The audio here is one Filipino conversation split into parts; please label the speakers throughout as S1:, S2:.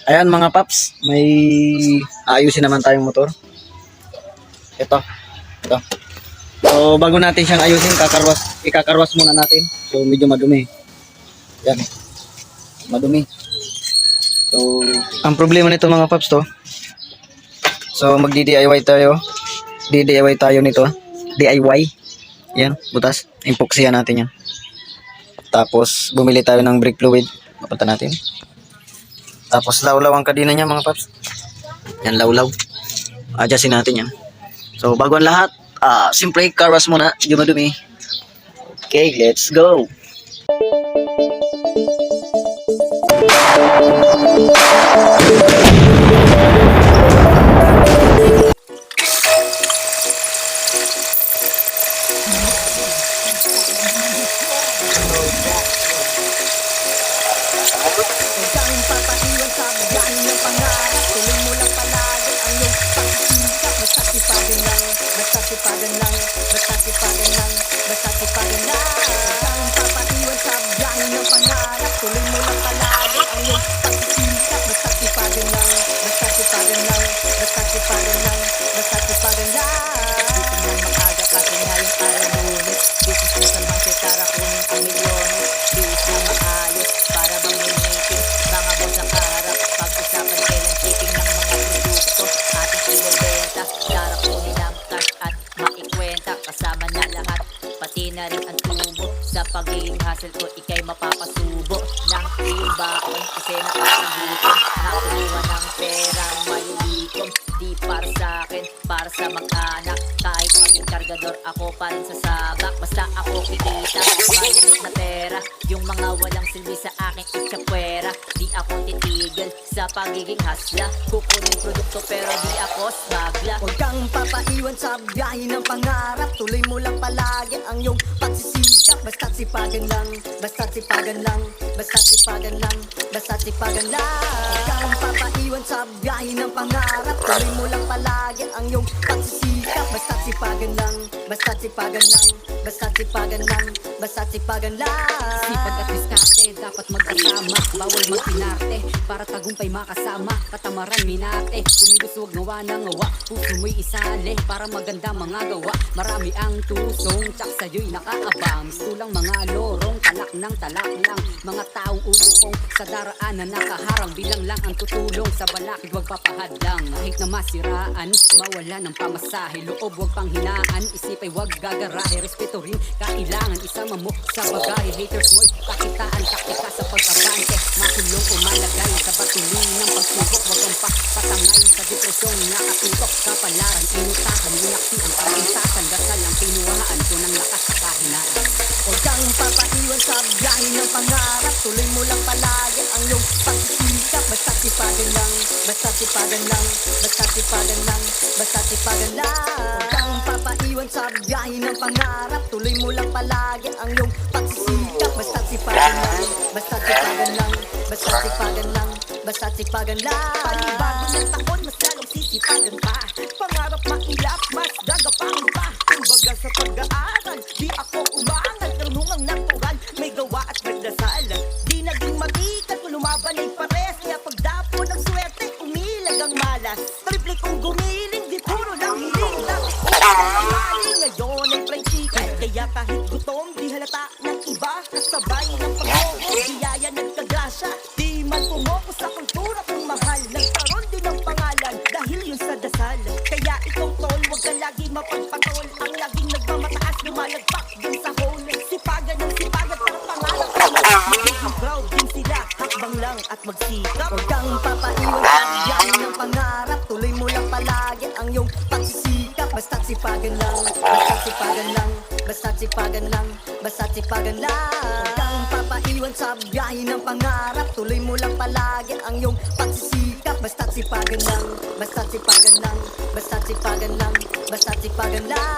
S1: Ayan mga paps, may ayusin naman tayong motor. Ito. So bago natin siyang ayusin, ikakarwas muna natin. So medyo madumi. Yan. Madumi. So ang problema nito mga paps to. So magdi-DIY tayo. DIY tayo nito. DIY. Yan, butas. Epoxy natin yan. Tapos bumili tayo ng brake fluid. Papunta natin. Tapos lawlaw ang kadena niya mga paps. Yan, lawlaw. Adjustin natin yan. So bago ang lahat, siyempre carwash muna, dumi. Okay, let's go.
S2: Na rin ang tubo sa pagiging hustle ko, ikay mapapasubo ng ibaon kasi nakakagutom. Nakuha ng perang malilikom, di para sa akin, para sa mag-anak. Kahit maging kargador, ako pa rin sa sabak. Basta ako kikita, malinis na pera. Yung mga walang silbi sa akin itchapwera. Di ako titigil sa pagiging hasla. Kukunin produkto pero di ako smagla.
S3: Huwag kang papaiwan sa biyahe ng pangarap. Tuloy mo lang palagi ang iyong pagsisikap. Basta't sipagan lang, basta't sipagan lang, basta't sipagan lang, basta't sipagan lang. Huwag kang papaiwan sa biyahe ng pangarap. Tuloy mo lang palagi ang iyong pagsisikap. Basta't sipagan lang, basta't sipagan lang, basta't sipagan lang, basta't sipagan lang.
S2: Sipag at diskarte, dapat magkasama. Bawal magpinarte, para tagumpay makasama. Katamaran minate, kumilos huwag ngawa ng ngawa. Puso mo'y isali, para maganda mga gawa. Marami ang tusong, tsak sa'yo'y nakaabang. Sulang mga lorong, talak ng talak lang. Mga taong ulupong, sa daraanan nakaharang. Bilang lang ang tutulong, sa balakid huwag papahadlang. Kahit na masiraan, mawala ng pamasahe. Loob huwag panghinaan, isip ay huwag gagarahe. Respeto rin kailangan, isama mo sa bagahe. Haters mo'y pakitaan, taktika sa pag-abante. Makulong umalagay sa patuloy ng pagsubok. Huwag kang patangay sa depresyong nakatutok. Kapalaran, inutahan, yunakti ang pagintasan. Dasal ang pinuhaan ko ng lakas sa kahinaan.
S3: Huwag kang papaiwan sa biyahe ng pangarap. Tuloy mo lang palagi ang iyong pagsisikap. Basta't sipagan lang, basta't sipagan lang, basta't sipagan lang, basta't sipagan lang. Huwag kang papaiwan sa biyahe ng pangarap. Tuloy mo lang palagi ang iyong pagsisikap. Basta't sipagan lang, basta't sipagan lang, basta't sipagan lang, basta't sipagan lang.
S4: Panibago ng taon, mas lalong sisipagan pa. Pangarap mailap, mas gagapain pa. Kumbaga sa pag-aaral, di ako umaangal. Karunungang natural, may gawa at nagdasal. Di naging magikat, kung lumaban ay pares. Kaya pagdapo ng swerte, umilag ang malas. Triple kong gumiling, di puro lang hiling. Dati ko ang maling, ngayon ay practical. Kaya kahit gutom, di halata ng iba. Kasabay ng pag-obo, biyaya nagkagrasya. Di man pumoko sa kultura kung mahal. Nagkaroon din ng pangalan, dahil yun sa dasal. Kaya ikaw tol, huwag ka lagi mapagpatol. Ang laging nagmamataas, lumalagpak din sa hole. Sipagan ng sipagan, para pangalan ka mo. Magiging proud din sila, hakbang lang at magsikap.
S3: Huwag kang papaiwan sa biyahe ng pangarap. Tuloy mo lang palagi ang iyong pagsisikap. Basta't sipagan lang, basta't sipagan lang, basta't sipagan lang, basta't sipagan lang. Huwag kang papaiwan sa biyahe ng pangarap. Tuloy mo lang palagi ang iyong pagsisikap. Basta't sipagan lang, basta't sipagan lang, basta't sipagan lang, basta't sipagan lang.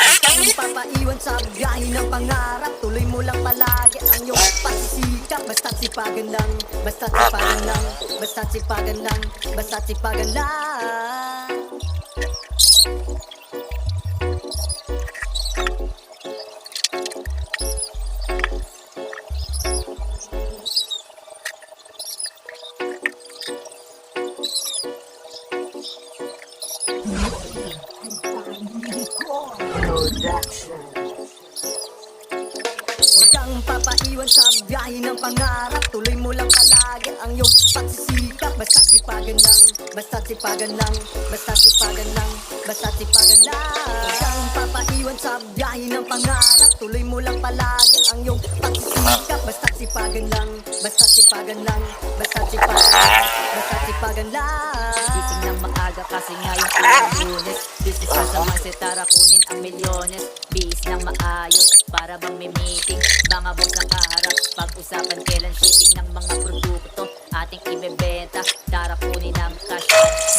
S3: Huwag kang papaiwan sa biyahe ng pangarap. Tuloy mo lang palagi ang iyong pagsisikap. Basta't sipagan lang, basta't sipagan lang, basta't sipagan lang, basta't sipagan lang. biyahe ng pangarap. Tuloy mo lang palagi ang iyong pagsisikap. Basta sipagan lang, basta sipagan lang, basta sipagan lang, basta sipagan lang. Huwag kang papaiwan sa biyahe ng pangarap. Tuloy mo lang palagi ang iyong pagsisikap. Basta sipagan lang, basta sipagan lang, basta sipagan lang, basta sipagan lang.
S5: Gising ng maaga kasi ngayong araw Lunes. Business na sa mindset, tara kunin ang milyones. Bihis ng maayos, para bang may meeting. Mga boss ang kaharap, pag-usapan kailan shipping ng mga produkto ating ibebenta. Tara kunin ang cash,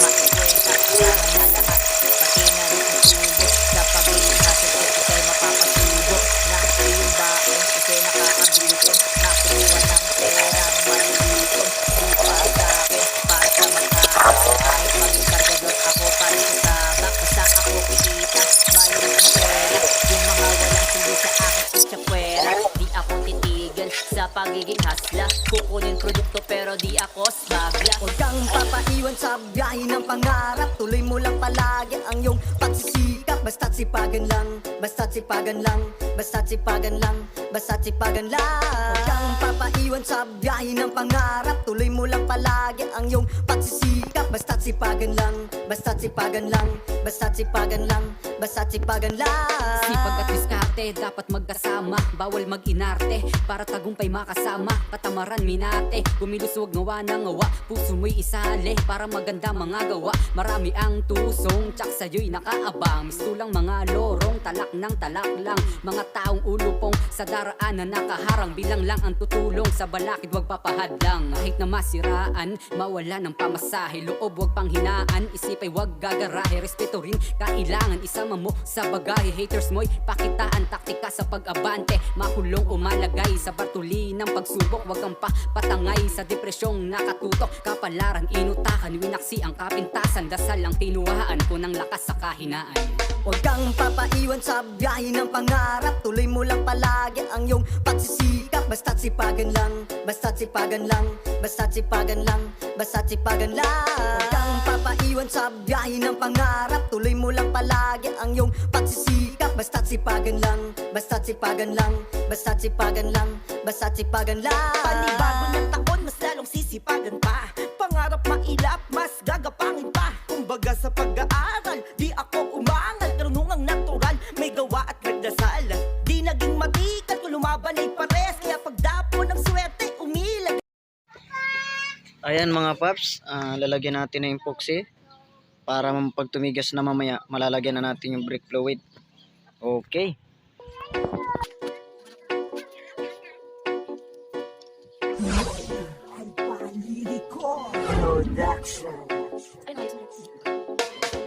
S5: maikwenta. Kasama na lahat, pati na rin ang tubo. Sa pagbiling natin, ikay mapapasubo ng iyong baon kasi nakakagutom. Nakuha ng perang malilikom. Di para sa akin, para sa mag-aras. Kahit maging kargador ako pa rin sa tabak. Basta ako kikita, mayroon ang pera. Yung mga walang silbi sa akin itsapuera. Di ako titigil sa pagiging hasla. Kukunin produkto pero di ako smagla.
S3: Huwag kang papaiwan sa biyahe ng pangarap. Tuloy mo lang palagi ang iyong pagsisikap. Basta't sipagan lang, basta't sipagan lang, basta't sipagan lang, basta't sipagan lang. Huwag kang papaiwan sa biyahe ng pangarap. Tuloy mo lang palagi ang iyong pagsisikap. Basta't sipagan lang, basta't sipagan lang, basta't sipagan lang, basta't sipagan lang.
S2: Sipag at diskarte, dapat magkasama. Bawal mag-inarte, para tagumpay makasama. Katamaran minate, kumilos huwag ngawa ng ngawa. Puso mo'y isali, para maganda mga gawa. Marami ang tusong, tsak sa'yo'y nakaabang. Mistulang mga lorong, talak ng talak lang. Mga taong ulupong, sa daraanan nakaharang. Bilang lang ang tutulong, sa balakid wag papahadlang. Kahit na masiraan, mawala ng pamasahe. Loob wag panghinaan, isip ay wag gagarahe. Respeto rin kailangan, isama mo sa bagahe. Haters mo'y pakitaan, taktika sa pag-abante. Makulong umalagay sa batuli ng pagsubok. Wag kang patangay sa depresyong nakatutok. Kapalaran, inutakan, winaksi ang kapintasan. Dasal ang tinuhaan ko ng lakas sa kahinaan.
S3: Huwag kang papaiwan sa biyahe ng pangarap. Tuloy mo lang palagi ang iyong pagsisikap. Basta't sipagan lang, basta't sipagan lang, basta't sipagan lang, basta't sipagan lang. Huwag kang papaiwan sa biyahe ng pangarap. Tuloy mo lang palagi ang iyong pagsisikap. Basta't sipagan lang, basta't sipagan lang, basta't sipagan lang, basta't sipagan lang.
S4: Panibago ng taon, mas lalong sisipagan pa. Pangarap mailap, mas gagapangin pa. Kumbaga sa pag-aaral, di ako umangal. Karunungang natural, may gawa at nagdasal. Di naging matikat, kung lumaban ay pares. Kaya pagdapo ng swerte, umilag.
S1: Ayan mga paps, lalagyan natin na yung epoxy para pag tumigas na mamaya, malalagyan na natin yung brake fluid. Okay.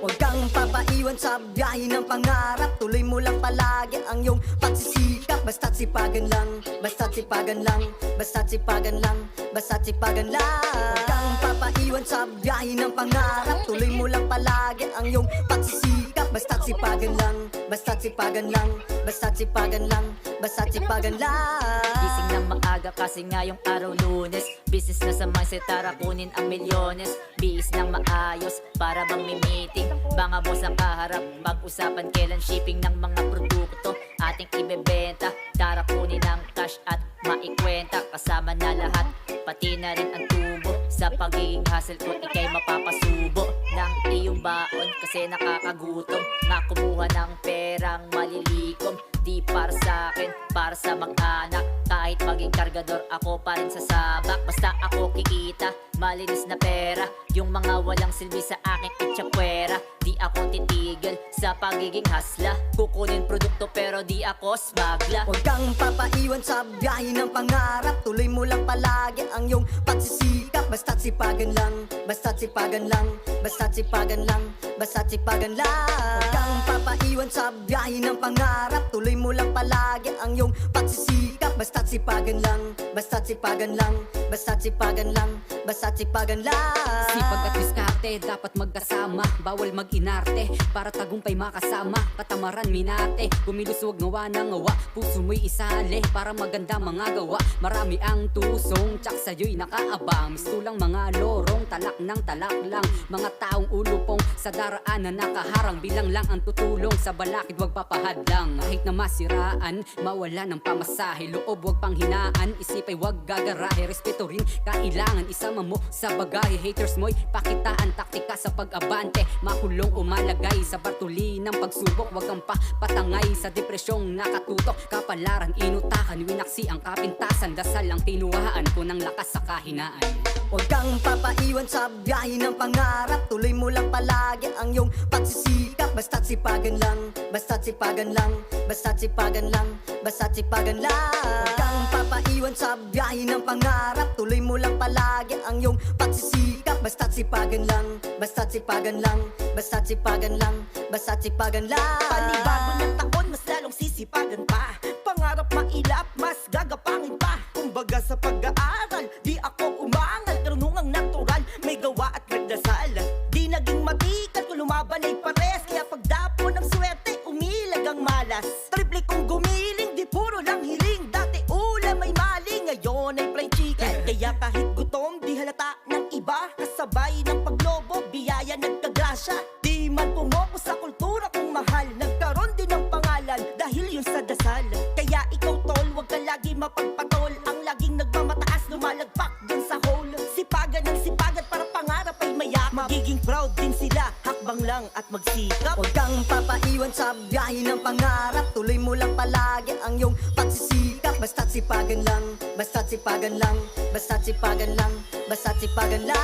S3: Huwag kang papaiwan sa biyahe ng pangarap. Tuloy mo lang palagi ang iyong pagsisikap. Basta't sipagan lang, basta't sipagan lang, basta't sipagan lang, basta't sipagan lang. Huwag kang papaiwan sa biyahe ng pangarap. Tuloy mo lang palagi ang iyong pagsisikap. Basta't sipagan lang, basta't sipagan lang, basta't sipagan lang, basta't sipagan lang.
S5: Gising ng maaga kasi ngayong araw Lunes. Business na sa mindset, tara kunin ang milyones. Bihis ng maayos, para bang may meeting. Mga boss ang kaharap, pag-usapan kailan shipping ng mga produkto ating ibebenta. Tara kunin ang cash at maikwenta. Kasama na lahat, pati na rin ang tubo. Sa pagiging hustle ko, ikay mapapasubo ng iyong baon kasi nakakagutom. Nakumuha ng perang malilikom. Di para sa akin, para sa mag-anak. Kahit maging kargador, ako pa rin sa sabak. Basta ako kikita, malinis na pera. Yung mga walang silbi sa aking itsapuera. Di ako titigil sa pagiging hasla. Kukunin produkto pero di ako smagla.
S3: Huwag kang papaiwan sa biyahe ng pangarap. Tuloy mo lang palagi ang iyong pagsisikap. Basta't sipagan lang, basta't sipagan lang, basta't sipagan lang, basta't sipagan lang. Huwag kang papaiwan sa biyahe ng pangarap. Tuloy mo lang palagi ang iyong pagsisikap. Basta't sipagan lang, basta't sipagan lang, basta't sipagan lang, basta't sipagan lang.
S2: Sipag at diskarte, dapat magkasama. Bawal mag-inarte, para tagumpay makasama. Katamaran minate, kumilos huwag ngawa ng ngawa. Puso mo'y isali, para maganda mga gawa. Marami ang tusong, tsak sa'yo'y nakaabang. Mistulang mga lorong, talak ng talak lang. Mga taong ulupong, sa daraanan nakaharang. Bilang lang ang tutulong, sa balakid wag papahadlang. Kahit na masiraan, mawala ng pamasahe. Loob wag panghinaan, isip ay wag gagarahe. Respeto rin kailangan, isama mo sa bagahe. Haters mo'y pakitaan, taktika sa pag-abante. Makulong umalagay sa bartuli ng pagsubok. Wag kang patangay sa depresyong nakatutok. Kapalaran, inutakan, winaksi ang kapintasan. Dasal ang tinuhaan ko ng lakas sa kahinaan.
S3: Huwag kang papaiwan sa biyahe ng pangarap. Tuloy mo lang palagi ang iyong pagsisikap. Basta't sipagan lang, basta't sipagan lang, basta't sipagan lang, basta't sipagan lang. Huwag kang papaiwan sa biyahe ng pangarap. Tuloy mo lang palagi ang iyong pagsisikap. Basta't sipagan lang, basta't sipagan lang, basta't sipagan lang, basta't sipagan lang.
S4: Panibago ng taon, mas lalong sisipagan pa. Pangarap mailap, mas gagapangin pa. Kumbaga sa pag-aaral, di ako umangal. Karunungang natural, may gawa at nagdasal. Di naging matikat, kung lumaban ay pares. Kaya pagdapo ng swerte, umilag ang malas. Triple kong gumiling, di puro lang hiling. Dati ulam ay maling, ngayon ay plain chicken. Kaya kahit gutom, di halata ng iba. Kasabay ng paglobo, biyaya nagkagrasya. Di man pumoko sa kultura kung mahal. Nagkaroon din ng pangalan, dahil yun sa dasal. Kaya ikaw tol, wag ka lagi mapagpatol. Ang laging nagmamataas, lumalagpak dun sa hole. Sipagan ng sipagan para pangarap ay mayak. Magiging proud din sila, hakbang lang at magsikap.
S3: Huwag kang papaiwan sa biyahe ng pangarap. Tuloy mo lang palagi ang iyong pagsisikap. Basta't sipagan lang, basta't sipagan lang, basta't sipagan lang, basta't sipagan lang.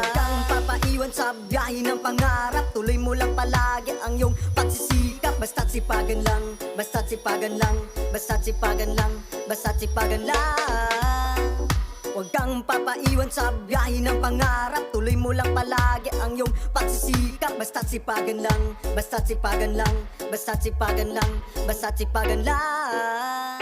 S3: Huwag kang papaiwan sa biyahe ng pangarap. Tuloy mo lang palagi ang iyong pagsisikap. Basta't sipagan lang, basta't sipagan lang, basta't sipagan lang, basta't sipagan lang. Huwag kang papaiwan sa biyahe ng pangarap. Tuloy mo lang palagi ang iyong pagsisikap. Basta't sipagan lang, basta't sipagan lang, basta't sipagan lang, basta't sipagan lang.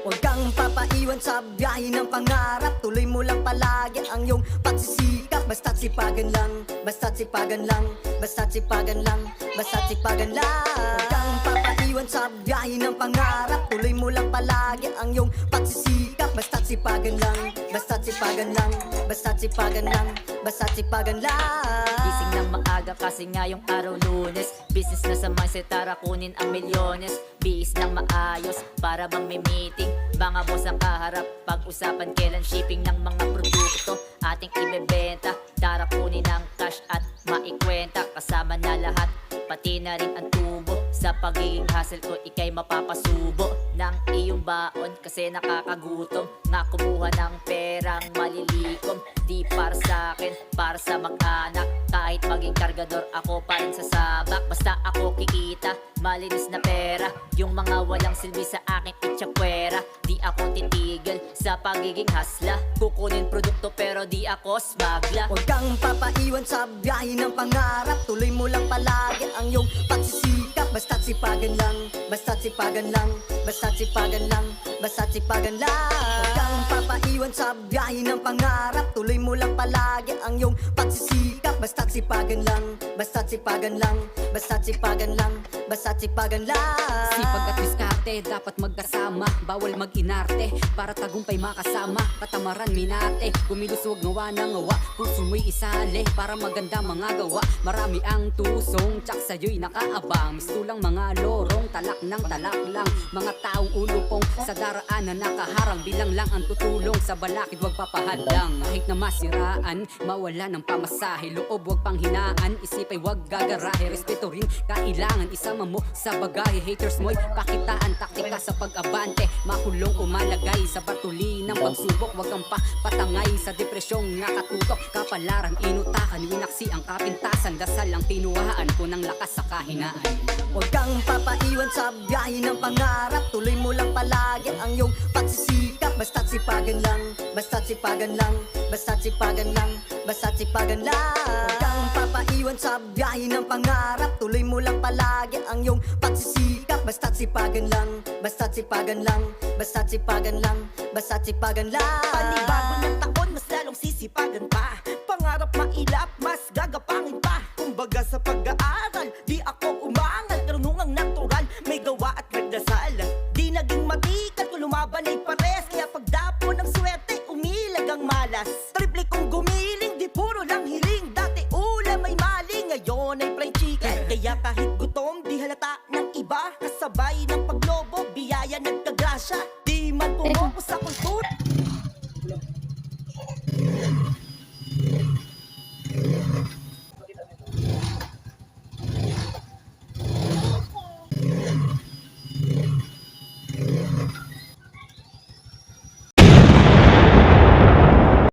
S3: Huwag kang papaiwan sa biyahe ng pangarap. Tuloy mo lang palagi ang iyong pagsisikap. Basta't sipagan lang, basta't sipagan lang, basta't sipagan lang, basta't sipagan lang. Huwag kang papaiwan sa biyahe ng pangarap. Tuloy mo lang palagi ang iyong pagsisikap. Basta't sipagan lang, basta't sipagan lang, basta't sipagan lang, basta't sipagan lang.
S5: Gising ng maaga kasi nga yung araw Lunes. Business na sa mindset, tara kunin ang milyones. Bihis ng maayos, para bang may meeting. Mga boss ang kaharap, pag-usapan kailan shipping ng mga produkto ating ibebenta. Tara kunin ang cash at maikwenta. Kasama na lahat, pati na rin ang tubo. Sa pagiging hustle ko, ikay mapapasubo ng iyong baon kasi nakakagutom. Nga kumuha ng perang malilikom. Di para sa akin, para sa mag-anak. Kahit maging kargador, ako pa rin sasabak. Basta ako kikita, malinis na pera. Yung mga walang silbi sa akin itsakwera. Di ako titigil sa pagiging hasla. Kukunin produkto pero di ako smagla.
S3: Huwag kang papaiwan sa biyahe ng pangarap. Tuloy mo lang palagi ang iyong pagsisikap. Basta't sipagan lang, basta't sipagan lang, basta't sipagan lang, basta't sipagan lang. Huwag kang papaiwan sa biyahe ng pangarap. Tuloy mo lang palagi ang iyong pagsisikap. Basta't sipagan lang, basta't sipagan lang, basta't sipagan lang, basta't sipagan lang.
S2: Sipag at diskarte, dapat magkasama. Bawal mag-inarte, para tagumpay makasama. Katamaran minate, kumilos huwag ngawa ng ngawa. Puso mo'y isali, para maganda mga gawa. Marami ang tusong, tsak sa'yo'y nakaabang. Mistulang mga lorong, talak ng talak lang. Mga taong ulupong, sa daraanan nakaharang. Bilang lang ang tutulong, sa balakid wag papahadlang. Kahit na masiraan, mawala ng pamasahe. Loob wag panghinaan, isip ay wag gagarahe. Respeto rin kailangan, isama mo sa bagahe. Haters mo'y pakitaan, taktika sa pag-abante. Makulong umalagay sa batuli ng pagsubok. Wag kang patangay sa depresyong nakatutok. Kapalaran, inutakan, winaksi ang kapintasan. Dasal ang tinuhaan ko ng lakas sa kahinaan.
S3: Huwag kang papaiwan sa biyahe ng pangarap. Tuloy mo lang palagi ang iyong pagsisikap. Basta't sipagan lang, basta't sipagan lang, basta't sipagan lang, basta't sipagan lang. Huwag kang papaiwan sa biyahe ng pangarap. Tuloy mo lang palagi ang iyong pagsisikap. Basta't sipagan lang, basta't sipagan lang, basta't sipagan lang, basta't sipagan lang.
S4: Panibago ng taon, mas lalong sisipagan pa. Pangarap mailap, mas gagapangin pa. Kumbaga sa pag-aaral, di ako umangal. Karunungang natural, may gawa at nagdasal. Di naging matikat, kung lumaban ay pares. Kaya pagdapo ng swerte, umilag ang malas. Triple kong gumiling, di puro lang hiling. Dati ulam ay maling, ngayon ay fried chicken. Kaya kahit gutom, di halata ng iba. Kasabay ng